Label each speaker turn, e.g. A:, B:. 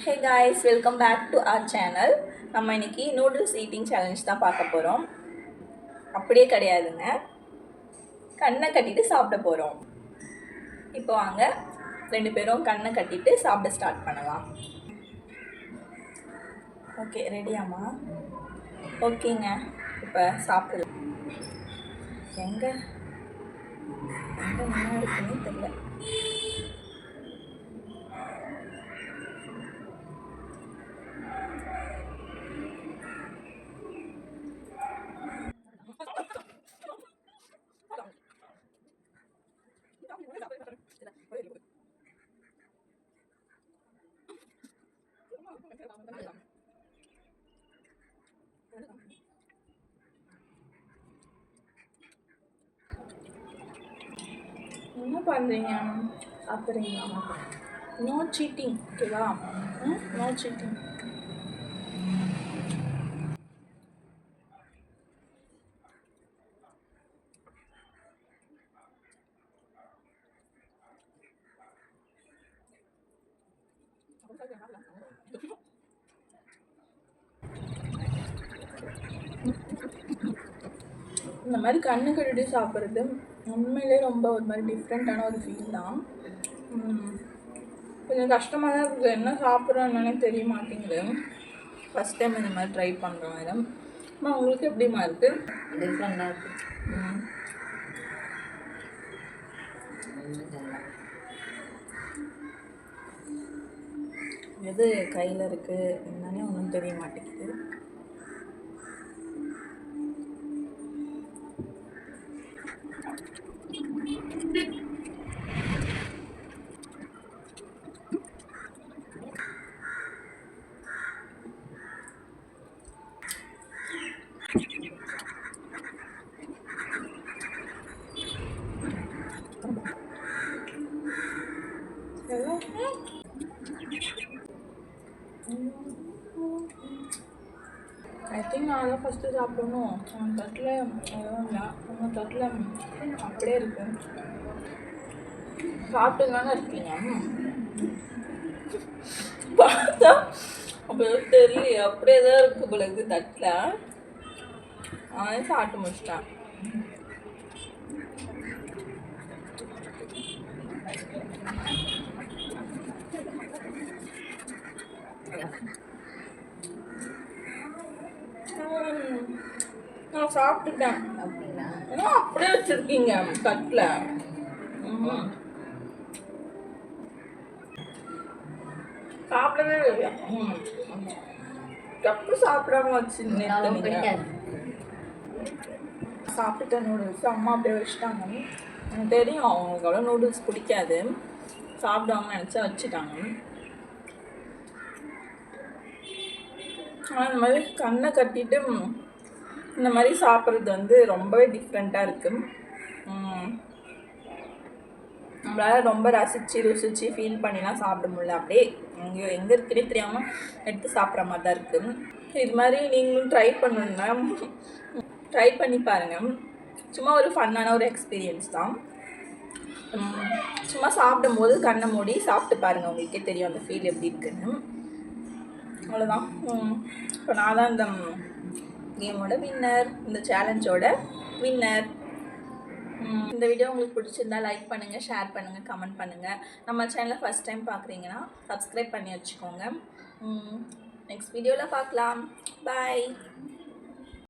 A: Hey guys, welcome back to our channel. நம்ம இன்னைக்கு noodles eating challenge தான் பார்க்க போகிறோம். அப்படியே கிடையாதுங்க, கண்ணை கட்டிட்டு சாப்பிட போகிறோம். இப்போ வாங்க ரெண்டு பேரும் கண்ணை கட்டிட்டு சாப்பிட ஸ்டார்ட் பண்ணலாம். ஓகே, ரெடியாம்மா? ஓகேங்க, இப்போ சாப்பிடலாம். எங்கே எங்கே என்ன இருக்குன்னு தெரியல. என்ன பண்ணுறீங்க? சாப்பிட்றீங்களா? நோ சீட்டிங், ஓகேவா? No cheating. இந்த மாதிரி கண்ணு கட்டிட்டு சாப்பிட்றது உண்மையிலே ரொம்ப ஒரு மாதிரி டிஃப்ரெண்ட்டான ஒரு ஃபீல் தான். கொஞ்சம் கஷ்டமாக தான் இருக்குது, என்ன சாப்பிட்றோன்னு தெரிய மாட்டேங்குது. ஃபஸ்ட் டைம் இந்த மாதிரி ட்ரை பண்ணுறோம். மேடம் அம்மா, உங்களுக்கு எப்படிமா இருக்குது?
B: டிஃப்ரெண்டாக இருக்குது.
A: எது கையில் இருக்குது என்னன்னே ஒன்றும் தெரிய மாட்டேங்குது. ஐ திங்க் நான் தான் ஃபஸ்ட்டு சாப்பிடணும். அந்த தட்டில் எதுவும் இல்லை, அந்த தட்டில் அப்படியே இருக்கு. சாப்பிட்டுதானே இருக்கீங்க? பார்த்தா அப்போ தெரியலையே, அப்படியே தான் இருக்குது போல இருக்குது தட்டில். அவன் சாப்பிட்டு முடிச்சிட்டான். நான் சாப்பிட்டுட்டேன்.
B: அப்படின்னா
A: ஏன்னா அப்படியே வச்சுருக்கீங்க தட்டில். சாப்பிடவே இல்லையா? எப்போ சாப்பிடாம வச்சுருந்தேன். சாப்பிட்ட நூடுல்ஸ் அம்மா அப்படியே வச்சுட்டாங்க. எனக்கு தெரியும் அவங்களுக்கு அவ்வளோ நூடுல்ஸ் பிடிக்காது, சாப்பிடாம நினச்சா வச்சுட்டாங்க. ஆனால் இந்த மாதிரி கண்ணை கட்டிட்டு இந்த மாதிரி சாப்பிட்றது வந்து ரொம்பவே டிஃப்ரெண்ட்டாக இருக்குது. நம்மளால் ரொம்ப ரசித்து ருசித்து ஃபீல் பண்ணிலாம் சாப்பிட முடியல. அப்படியே எங்கே இருக்குன்னே தெரியாமல் எடுத்து சாப்பிட்ற மாதிரி தான் இருக்குது. இது மாதிரி நீங்களும் ட்ரை பண்ணணுன்னா ட்ரை பண்ணி பாருங்கள். சும்மா ஒரு ஃபன்னான ஒரு எக்ஸ்பீரியன்ஸ் தான். சும்மா சாப்பிடும்போது கண்ணை மூடி சாப்பிட்டு பாருங்கள், உங்களுக்கே தெரியும் அந்த ஃபீல் எப்படி இருக்குன்னு. அவ்வளோதான். இப்போ நான் தான் இந்த கேமோட வின்னர், இந்த சேலஞ்சோட வின்னர். இந்த வீடியோ உங்களுக்கு பிடிச்சிருந்தா லைக் பண்ணுங்கள், ஷேர் பண்ணுங்கள், கமெண்ட் பண்ணுங்கள். நம்ம சேனலை ஃபஸ்ட் டைம் பார்க்குறீங்கன்னா சப்ஸ்கிரைப் பண்ணி வச்சுக்கோங்க. நெக்ஸ்ட் வீடியோவில் பார்க்கலாம். பாய்.